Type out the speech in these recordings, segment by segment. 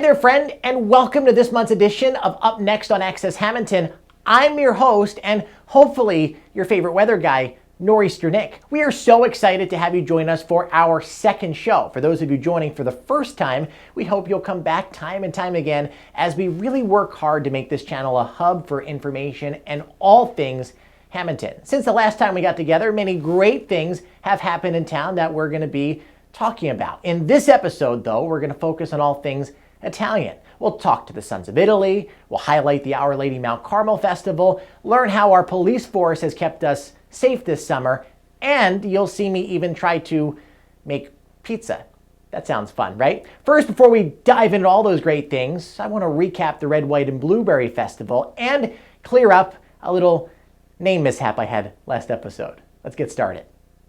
there, friend, and welcome to this month's edition of Up Next on Access Hammonton. I'm your host, and hopefully your favorite weather guy, NorEaster Nick. We are so excited to have you join us for our second show. For those of you joining for the first time, we hope you'll come back time and time again as we really work hard to make this channel a hub for information and all things Hammonton. Since the last time we got together, many great things have happened in town that we're going to be talking about. In this episode, though, we're going to focus on all things Italian. We'll talk to the Sons of Italy, we'll highlight the Our Lady Mount Carmel Festival, learn how our police force has kept us safe this summer, and you'll see me even try to make pizza. That sounds fun, right? First, before we dive into all those great things, I want to recap the Red, White, and Blueberry Festival and clear up a little name mishap I had last episode. Let's get started.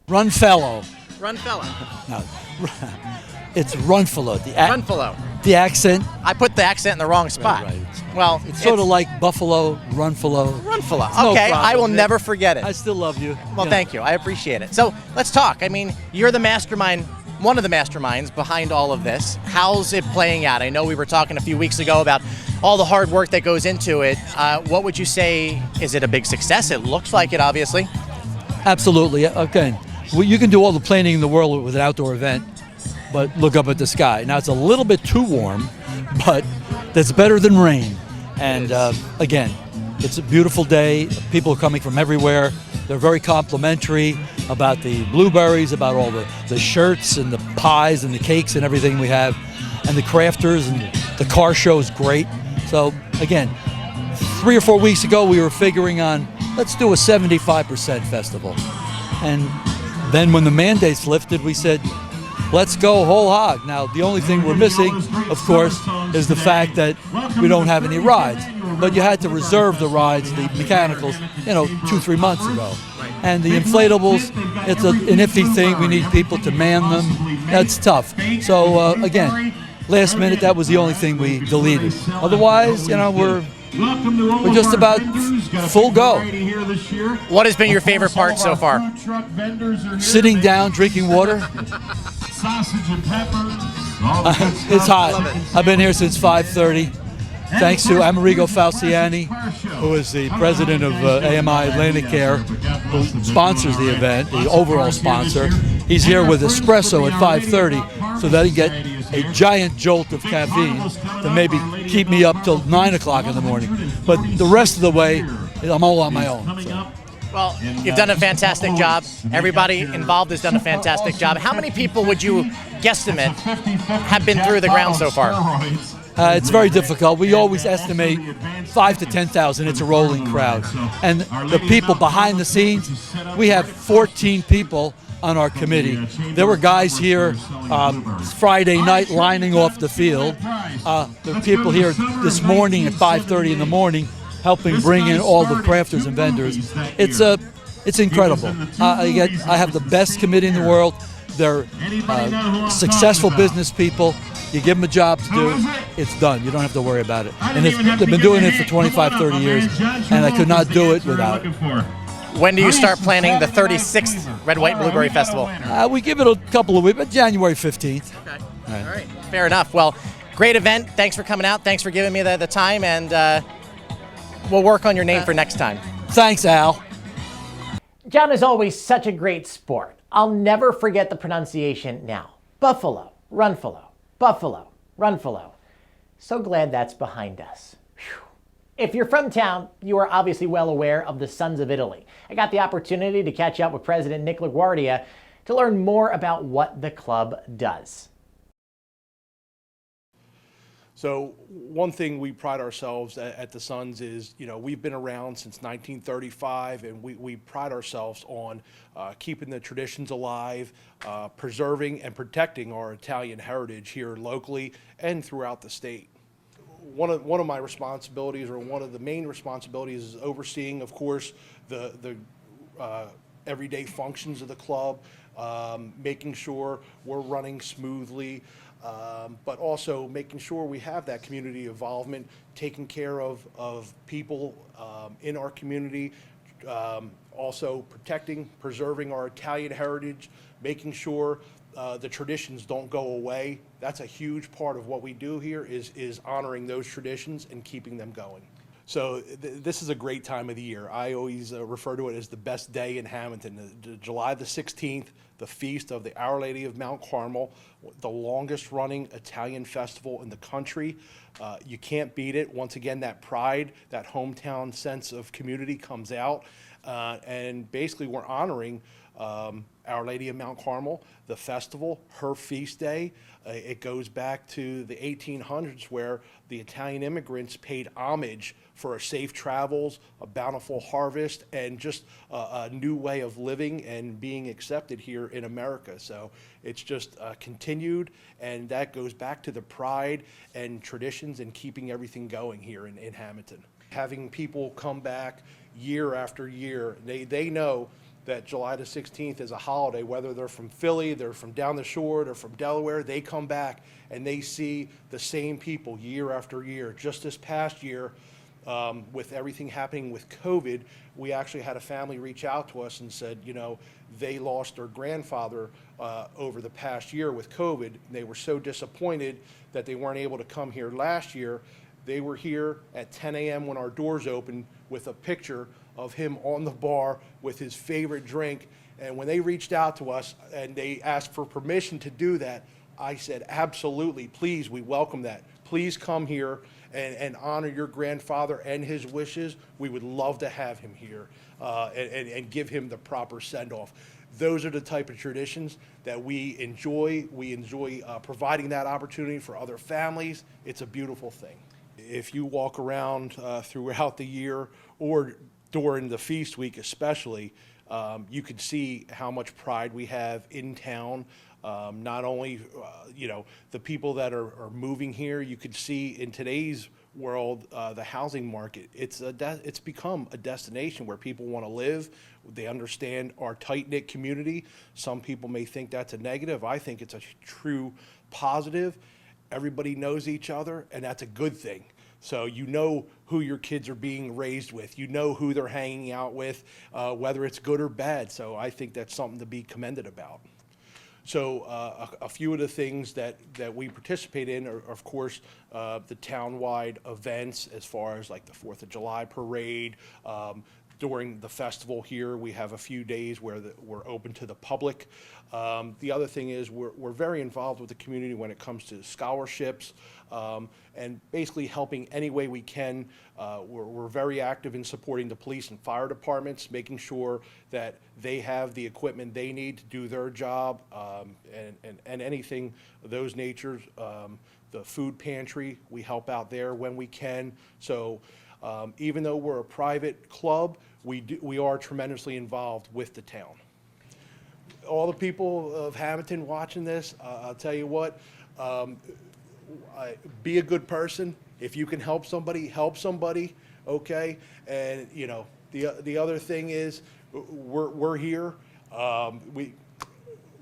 Runfellow. Runfellow. No, it's Runfellow. Runfellow. The accent. I put the accent in the wrong spot. Right. Well, It's sort of like Buffalo, Runfellow. Runfellow. No Okay, problem, I will Nick. never forget it. I still love you. Well, thank you. I appreciate it. So let's talk. I mean, you're the mastermind, one of the masterminds behind all of this. How's it playing out? I know we were talking a few weeks ago about all the hard work that goes into it. What would you say? Is it a big success? It looks like it, obviously. Absolutely. Again, you can do all the planning in the world with an outdoor event, but look up at the sky. Now, it's a little bit too warm, but that's better than rain. And again, it's a beautiful day. People are coming from everywhere. They're very complimentary about the blueberries, about all the shirts and the pies and the cakes and everything we have, and the crafters, and the car show is great. So again, 3 or 4 weeks ago, we were figuring on, let's do a 75% festival. And then when the mandates lifted, we said, let's go whole hog. Now, the only thing we're missing, of course, is the fact that we don't have any rides. But you had to reserve the rides, the mechanicals, 2-3 months ago. And the inflatables, it's an iffy thing. We need people to man them. That's tough. So, again, last minute, that was the only thing we deleted. Otherwise, we're just about full go. What has been your favorite part so far? Sitting down, drinking water. It's hot. I've been here since 5:30. Thanks to Amerigo Falciani, who is the president of AMI Atlantic Care, who sponsors the event, the overall sponsor. He's here with espresso at 5:30, so that he get a giant jolt of caffeine to maybe keep me up till 9 o'clock in the morning. But the rest of the way, I'm all on my own. So. Well, you've done a fantastic job. Everybody involved has done a fantastic job. How many people would you guesstimate have been through the ground so far? It's very difficult. We always estimate 5,000 to 10,000. It's a rolling crowd. And the people behind the scenes, we have 14 people on our committee. There were guys here Friday night lining off the field. There were people here this morning at 5:30 in the morning helping bring in all the crafters and vendors. It's incredible. I have the best committee in the world. They're successful business people. You give them a job to do, it's done. You don't have to worry about it. And they've been doing it for 25, 30 years, and I could not do it without it. When do you start planning the 36th Red, White, Blueberry Festival? We give it a couple of weeks, but January 15th. Okay. All right. Fair enough. Well, great event. Thanks for coming out. Thanks for giving me the time, and we'll work on your name for next time. Thanks, Al. John is always such a great sport. I'll never forget the pronunciation now. Buffalo, Runfellow, Buffalo, Runfellow. So glad that's behind us. Whew. If you're from town, you are obviously well aware of the Sons of Italy. I got the opportunity to catch up with President Nick LaGuardia to learn more about what the club does. So one thing we pride ourselves at the Sons is, we've been around since 1935, and we pride ourselves on keeping the traditions alive, preserving and protecting our Italian heritage here locally and throughout the state. One of my responsibilities, or one of the main responsibilities, is overseeing, of course, the everyday functions of the club, making sure we're running smoothly, but also making sure we have that community involvement, taking care of people in our community, also protecting, preserving our Italian heritage, making sure the traditions don't go away. That's a huge part of what we do here is honoring those traditions and keeping them going. So this is a great time of the year. I always refer to it as the best day in Hammonton. July the 16th, the feast of the Our Lady of Mount Carmel, the longest running Italian festival in the country. You can't beat it. Once again, that pride, that hometown sense of community comes out. And basically we're honoring Our Lady of Mount Carmel, the festival, her feast day. It goes back to the 1800s where the Italian immigrants paid homage for safe travels, a bountiful harvest, and just a new way of living and being accepted here in America. So it's just continued, and that goes back to the pride and traditions and keeping everything going here in Hammonton. Having people come back year after year, they know that July the 16th is a holiday, whether they're from Philly, they're from down the shore, they're from Delaware, they come back and they see the same people year after year. Just this past year, with everything happening with COVID, we actually had a family reach out to us and said, you know, they lost their grandfather over the past year with COVID. They were so disappointed that they weren't able to come here last year. They were here at 10 a.m. when our doors opened with a picture of him on the bar with his favorite drink. And when they reached out to us and they asked for permission to do that, I said, absolutely, please, we welcome that. Please come here and honor your grandfather and his wishes. We would love to have him here and give him the proper send-off. Those are the type of traditions that we enjoy. We enjoy providing that opportunity for other families. It's a beautiful thing. If you walk around throughout the year or during the feast week especially, you can see how much pride we have in town. Not only, you know, the people that are moving here, you could see in today's world, the housing market, it's become a destination where people want to live. They understand our tight-knit community. Some people may think that's a negative. I think it's a true positive. Everybody knows each other, and that's a good thing. So you know who your kids are being raised with. You know who they're hanging out with, whether it's good or bad. So I think that's something to be commended about. So a few of the things that we participate in are, of course, the town-wide events as far as like the 4th of July parade. During the festival here, we have a few days where we're open to the public. The other thing is we're very involved with the community when it comes to scholarships and basically helping any way we can. We're very active in supporting the police and fire departments, making sure that they have the equipment they need to do their job and anything of those natures. The food pantry, we help out there when we can. So even though we're a private club, we are tremendously involved with the town. All the people of Hammonton watching this, I'll tell you what, be a good person. If you can help somebody, okay? And you know, the other thing is, we're here.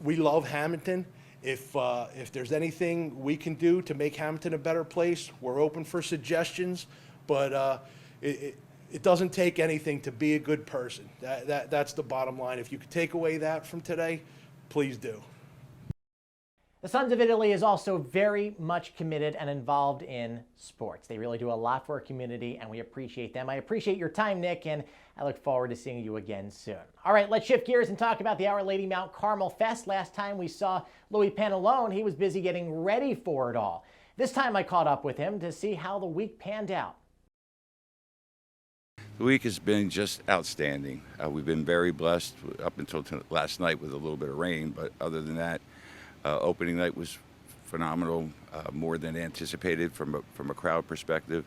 We love Hammonton. If there's anything we can do to make Hammonton a better place, we're open for suggestions. But it doesn't take anything to be a good person. That's the bottom line. If you could take away that from today, please do. The Sons of Italy is also very much committed and involved in sports. They really do a lot for our community, and we appreciate them. I appreciate your time, Nick, and I look forward to seeing you again soon. All right, let's shift gears and talk about the Our Lady Mount Carmel Fest. Last time we saw Lou Pantalone, he was busy getting ready for it all. This time I caught up with him to see how the week panned out. The week has been just outstanding. We've been very blessed up until last night with a little bit of rain, but other than that, opening night was phenomenal, more than anticipated from a crowd perspective.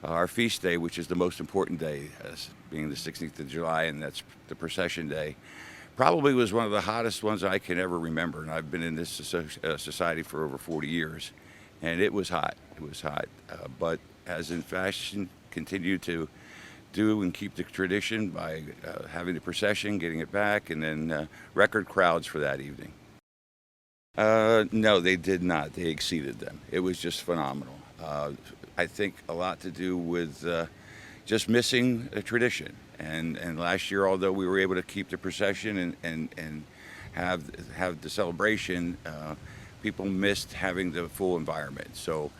Our feast day, which is the most important day, as being the 16th of July, and that's the procession day, probably was one of the hottest ones I can ever remember. And I've been in this society for over 40 years, and it was hot. It was hot, but as in fashion, continued to do and keep the tradition by having the procession, getting it back, and then record crowds for that evening. No, they did not. They exceeded them. It was just phenomenal. I think a lot to do with just missing a tradition. And last year, although we were able to keep the procession and have the celebration, people missed having the full environment. So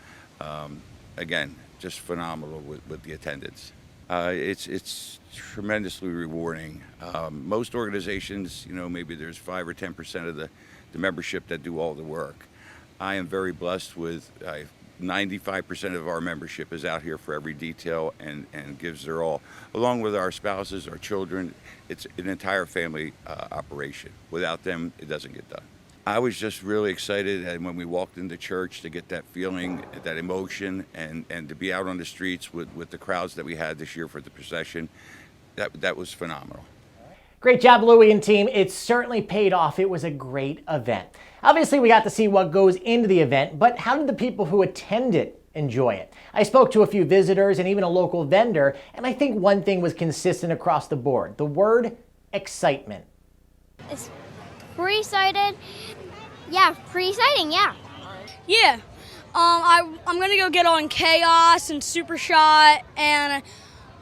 again, just phenomenal with the attendance. It's tremendously rewarding. Most organizations, maybe there's 5 or 10% of the membership that do all the work. I am very blessed with 95% of our membership is out here for every detail and gives their all. Along with our spouses, our children, it's an entire family operation. Without them, it doesn't get done. I was just really excited, and when we walked into church, to get that feeling, that emotion, and to be out on the streets with the crowds that we had this year for the procession. That was phenomenal. Great job, Louie and team. It certainly paid off. It was a great event. Obviously, we got to see what goes into the event, but how did the people who attend it enjoy it? I spoke to a few visitors and even a local vendor, and I think one thing was consistent across the board: the word excitement. It's pretty excited. Yeah, pretty exciting, yeah. Yeah. I'm going to go get on Chaos and Super Shot, and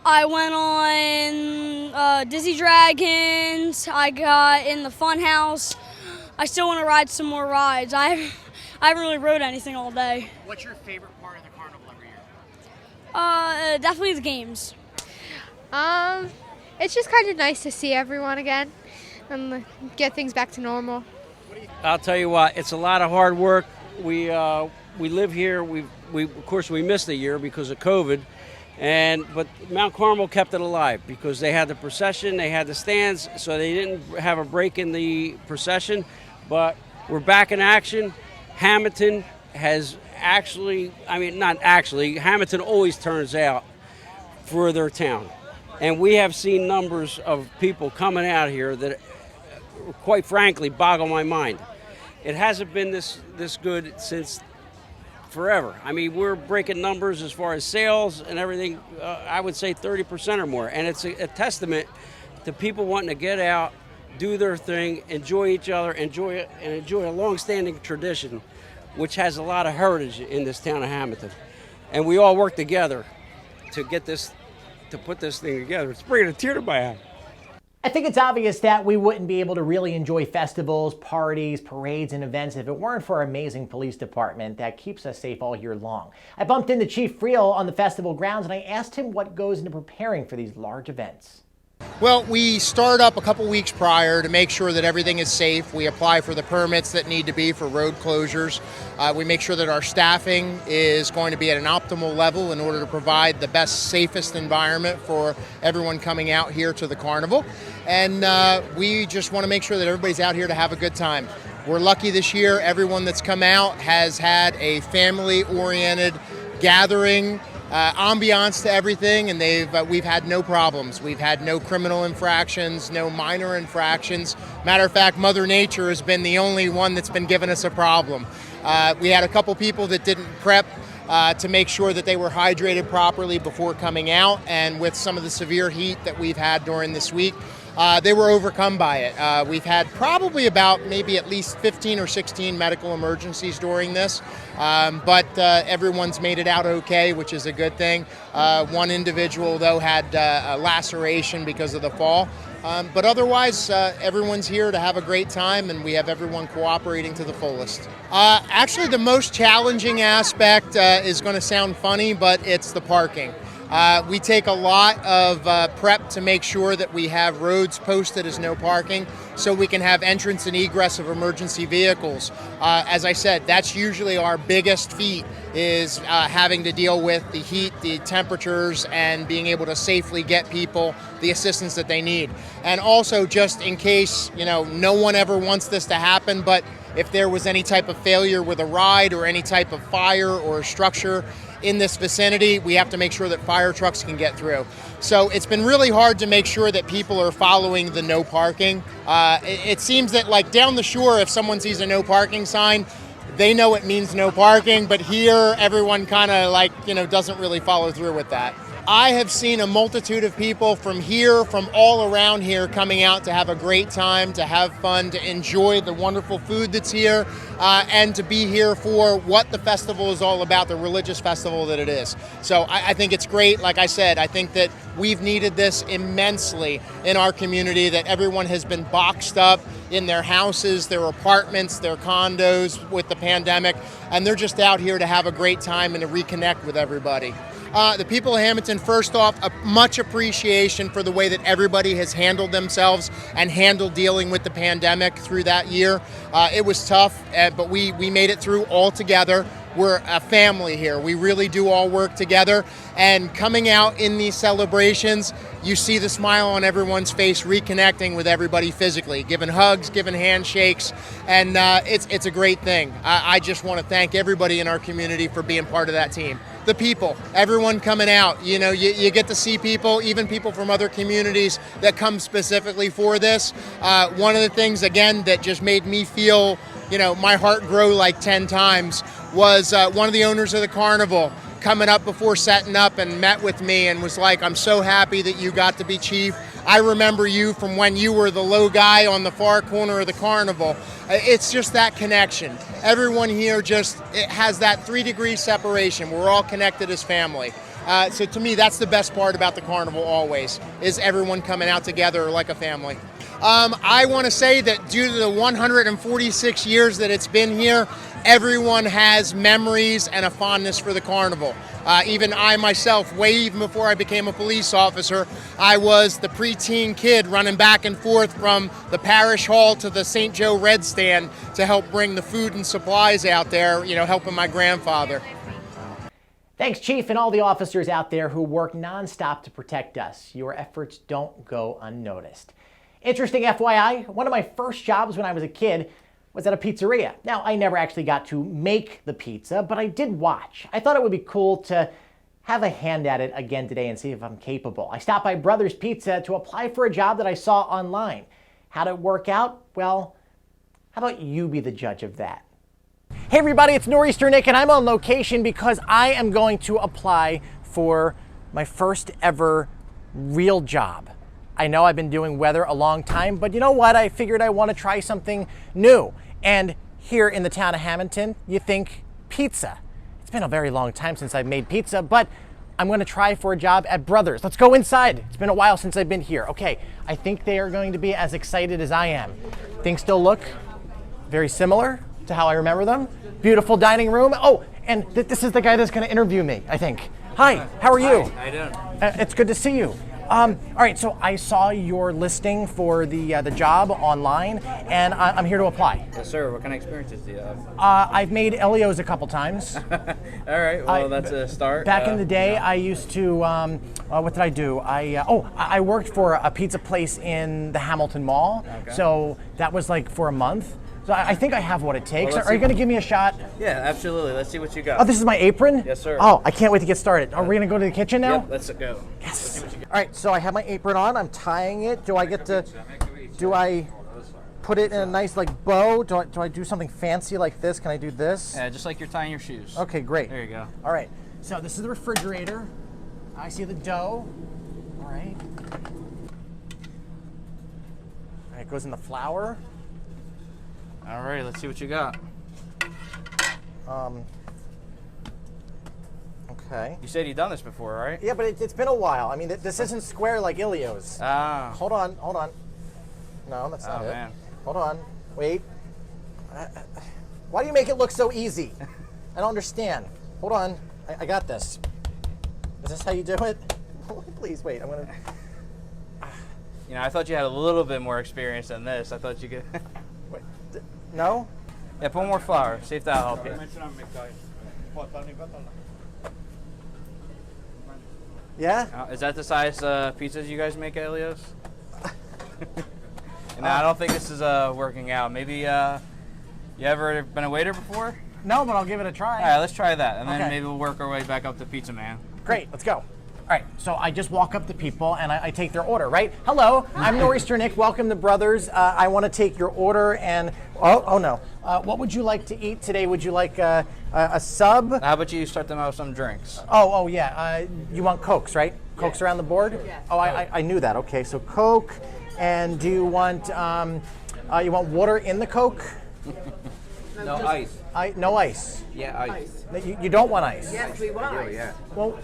I went on Dizzy Dragons. I got in the Fun House. I still want to ride some more rides. I haven't really rode anything all day. What's your favorite part of the carnival every year? Definitely the games. It's just kind of nice to see everyone again and get things back to normal. I'll tell you what, it's a lot of hard work. We live here. We of course we missed a year because of COVID. But Mount Carmel kept it alive because they had the procession, they had the stands, so they didn't have a break in the procession. But we're back in action. Hammonton has Hammonton always turns out for their town. And we have seen numbers of people coming out here that, quite frankly, boggle my mind. It hasn't been this good since forever. I mean, we're breaking numbers as far as sales and everything, I would say 30% or more. And it's a testament to people wanting to get out, do their thing, enjoy each other, enjoy a long-standing tradition, which has a lot of heritage in this town of Hammonton. And we all work together to put this thing together. It's bringing a tear to my eye. I think it's obvious that we wouldn't be able to really enjoy festivals, parties, parades, and events if it weren't for our amazing police department that keeps us safe all year long. I bumped into Chief Friel on the festival grounds and I asked him what goes into preparing for these large events. Well, we start up a couple weeks prior to make sure that everything is safe. We apply for the permits that need to be for road closures. We make sure that our staffing is going to be at an optimal level in order to provide the best, safest environment for everyone coming out here to the carnival. And we just want to make sure that everybody's out here to have a good time. We're lucky this year. Everyone that's come out has had a family-oriented gathering, ambiance to everything, and we've had no problems. We've had no criminal infractions, no minor infractions. Matter of fact, Mother Nature has been the only one that's been giving us a problem. We had a couple people that didn't prep to make sure that they were hydrated properly before coming out, and with some of the severe heat that we've had during this week, they were overcome by it. We've had probably about maybe at least 15 or 16 medical emergencies during this, but everyone's made it out okay, which is a good thing. One individual, though, had a laceration because of the fall. But otherwise, everyone's here to have a great time, and we have everyone cooperating to the fullest. Actually, the most challenging aspect is going to sound funny, but it's the parking. We take a lot of prep to make sure that we have roads posted as no parking so we can have entrance and egress of emergency vehicles. As I said, that's usually our biggest feat, is having to deal with the heat, the temperatures, and being able to safely get people the assistance that they need. And also, just in case, no one ever wants this to happen, but if there was any type of failure with a ride or any type of fire or a structure in this vicinity, we have to make sure that fire trucks can get through. So it's been really hard to make sure that people are following the no parking. It seems that, like, down the shore, if someone sees a no parking sign, they know it means no parking, but here everyone kind of doesn't really follow through with that. I have seen a multitude of people from here, from all around here, coming out to have a great time, to have fun, to enjoy the wonderful food that's here, and to be here for what the festival is all about, the religious festival that it is. So I think it's great. Like I said, I think that we've needed this immensely in our community, that everyone has been boxed up in their houses, their apartments, their condos with the pandemic, and they're just out here to have a great time and to reconnect with everybody. The people of Hammonton, first off, much appreciation for the way that everybody has handled themselves and handled dealing with the pandemic through that year. It was tough, but we made it through all together. We're a family here. We really do all work together. And coming out in these celebrations, you see the smile on everyone's face, reconnecting with everybody physically, giving hugs, giving handshakes, and it's a great thing. I just want to thank everybody in our community for being part of that team. The people, everyone coming out, you know, you get to see people, even people from other communities that come specifically for this. One of the things, again, that just made me feel, you know, my heart grow like 10 times was one of the owners of the Carnival coming up before setting up and met with me and was like, "I'm so happy that you got to be chief. I remember you from when you were the low guy on the far corner of the Carnival." It's just that connection. Everyone here it has that 3-degree separation. We're all connected as family. So to me, that's the best part about the Carnival always, is everyone coming out together like a family. I want to say that due to the 146 years that it's been here, everyone has memories and a fondness for the Carnival. Even I myself, way even before I became a police officer, I was the preteen kid running back and forth from the parish hall to the St. Joe Red Stand to help bring the food and supplies out there, you know, helping my grandfather. Thanks, Chief, and all the officers out there who work nonstop to protect us. Your efforts don't go unnoticed. Interesting FYI, one of my first jobs when I was a kid was at a pizzeria. Now, I never actually got to make the pizza, but I did watch. I thought it would be cool to have a hand at it again today and see if I'm capable. I stopped by Brothers Pizza to apply for a job that I saw online. How'd it work out? Well, how about you be the judge of that? Hey everybody, it's NorEaster Nick, and I'm on location because I am going to apply for my first ever real job. I know I've been doing weather a long time, but you know what? I figured I want to try something new. And here in the town of Hammonton, you think pizza. It's been a very long time since I've made pizza, but I'm going to try for a job at Brothers. Let's go inside. It's been a while since I've been here. Okay, I think they are going to be as excited as I am. Things still look very similar to how I remember them. Beautiful dining room. Oh, and this is the guy that's going to interview me, I think. Hi, how are you? Hi, how you doing? It's good to see you. All right, so I saw your listing for the job online, and I'm here to apply. Yes, sir. What kind of experiences do you have? I've made LEOs a couple times. All right, well, that's a start. Back in the day, I used to, what did I do? I worked for a pizza place in the Hammonton Mall, Okay. so that was like for a month. So I think I have what it takes. Well, Are you going to give me a shot? Yeah, absolutely. Let's see what you got. Oh, this is my apron? Yes, sir. Oh, I can't wait to get started. Are we going to go to the kitchen now? Yep, let's go. Yes. Let's see what you got. All right, so I have my apron on. I'm tying it. Do I put it in a nice like bow? Do I do something fancy like this? Can I do this? Yeah, just like you're tying your shoes. Okay, great. There you go. All right, so this is the refrigerator. I see the dough. All right. All right, it goes in the flour. All right, let's see what you got. Okay. You said you've done this before, right? Yeah, but it's been a while. I mean, this isn't square like Ilios. Ah. Hold on. No, that's not it. Man. Hold on. Wait. Why do you make it look so easy? I don't understand. Hold on. I got this. Is this how you do it? Please, wait. I'm going to... You know, I thought you had a little bit more experience than this. I thought you could... Wait. No? Yeah, put more flour. See if that'll help you. Yeah? Is that the size pizzas you guys make at Elio's? No, I don't think this is working out. Maybe you ever been a waiter before? No, but I'll give it a try. All right, let's try that, and then Okay. maybe we'll work our way back up to Pizza Man. Great, let's go. All right, so I just walk up to people and I take their order, right? Hello, I'm NorEaster Nick. Welcome to Brothers. I want to take your order and, oh no. What would you like to eat today? Would you like a sub? How about you start them out with some drinks? Oh yeah. You want Cokes, right? Cokes around the board? Yes. Oh, I knew that. Okay, so Coke. And do you want water in the Coke? No ice. No ice. Yeah, ice. You don't want ice? Yes, we want ice. Yeah. Well,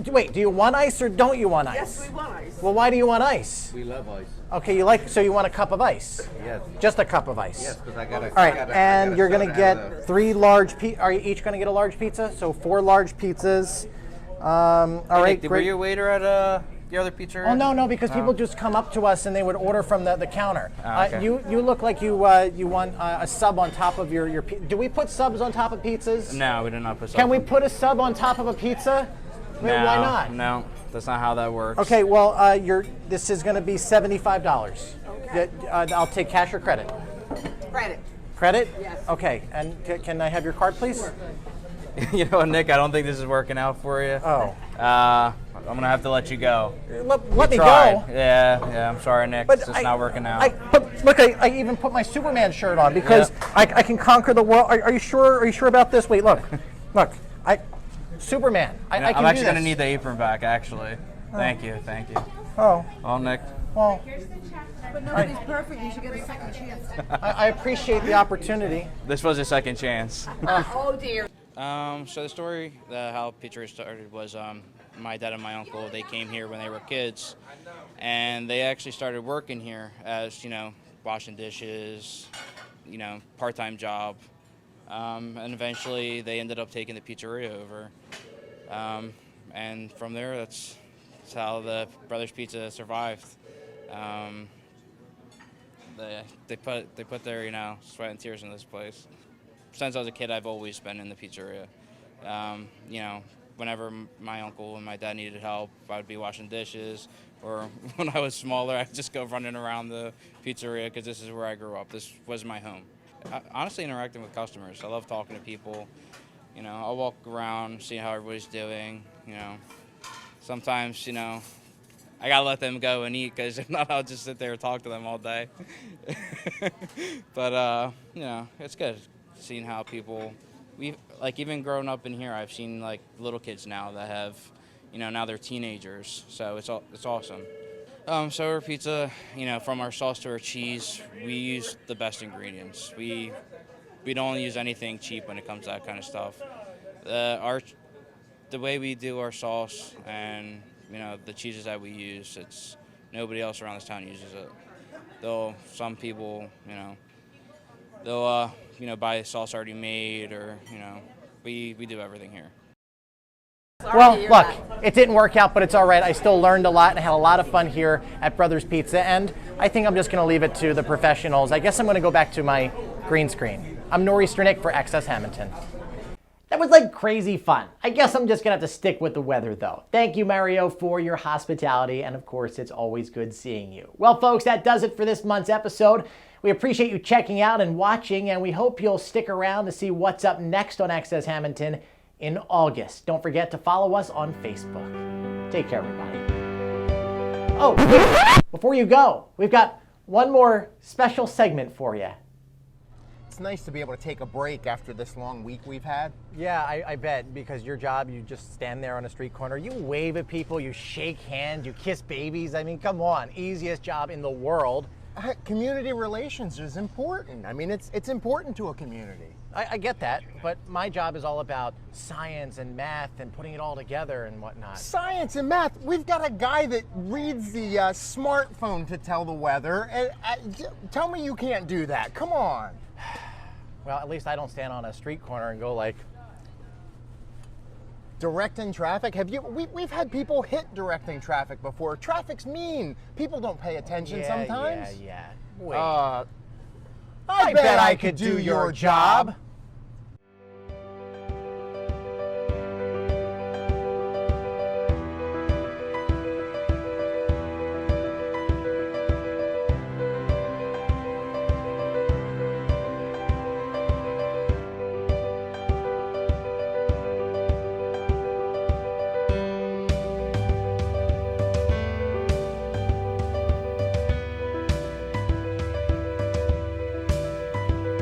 wait, do you want ice or don't you want ice? Yes, we want ice. Well, why do you want ice? We love ice. Okay, so you want a cup of ice? Yes. Just a cup of ice? Yes, because I got a... All right, and you're going to get 3 large pizzas. Are you each going to get a large pizza? So 4 large pizzas. All right, Nick, great. were you a waiter at the other pizza? Oh, no, because people just come up to us and they would order from the counter. Oh, okay. You look like you want a sub on top of your pizza. Do we put subs on top of pizzas? No, we did not put. Can we put a sub on top of a pizza? No, Why not? No, that's not how that works. Okay, well, this is going to be $75. Okay. I'll take cash or credit. Credit. Credit? Yes. Okay, and can I have your card, please? You know, Nick, I don't think this is working out for you. Oh. I'm gonna have to let you go. Let me Tried. go. Yeah. I'm sorry, Nick. It's just not working out. But look, I even put my Superman shirt on because I can conquer the world. Are you sure? Are you sure about this? Wait, look. Superman. I can I'm actually do gonna this. need the apron back. Actually. Thank you. Oh. Oh, Nick. Well. But nobody's perfect. You should get a second chance. I appreciate the opportunity. This was a second chance. Oh dear. So the story, how Pizzeria started was my dad and my uncle, they came here when they were kids, and they actually started working here as, washing dishes, part-time job, and eventually they ended up taking the pizzeria over. And from there, that's how the Brothers Pizza survived. They put their, sweat and tears in this place. Since I was a kid, I've always been in the pizzeria. Whenever my uncle and my dad needed help, I would be washing dishes, or when I was smaller, I'd just go running around the pizzeria because this is where I grew up. This was my home. Honestly, interacting with customers. I love talking to people. I'll walk around, see how everybody's doing. Sometimes, I gotta let them go and eat because if not, I'll just sit there and talk to them all day. But it's good. Seeing how people, even growing up in here, I've seen little kids now that have, now they're teenagers. So it's awesome. So our pizza, from our sauce to our cheese, we use the best ingredients. We don't use anything cheap when it comes to that kind of stuff. The way we do our sauce and the cheeses that we use, it's nobody else around this town uses it. Though some people, they'll buy sauce already made, or we do everything here. Well, look, it didn't work out, but it's all right. I still learned a lot and had a lot of fun here at Brothers Pizza, and I think I'm just going to leave it to the professionals. I guess I'm going to go back to my green screen. I'm NorEaster Nick for XS Hammonton. That was crazy fun. I guess I'm just going to have to stick with the weather, though. Thank you, Mario, for your hospitality, and of course, it's always good seeing you. Well, folks, that does it for this month's episode. We appreciate you checking out and watching, and we hope you'll stick around to see what's up next on XS Hammonton in August. Don't forget to follow us on Facebook. Take care, everybody. Oh, wait, before you go, we've got one more special segment for you. It's nice to be able to take a break after this long week we've had. Yeah, I bet, because your job, you just stand there on a street corner, you wave at people, you shake hands, you kiss babies. I mean, come on, easiest job in the world. Community relations is important. I mean, it's important to a community. I get that, but my job is all about science and math and putting it all together and whatnot. Science and math? We've got a guy that reads the smartphone to tell the weather. And tell me you can't do that. Come on. Well, at least I don't stand on a street corner and go directing traffic? We've had people hit directing traffic before. Traffic's mean. People don't pay attention sometimes. Yeah. Wait. I bet I could do your job.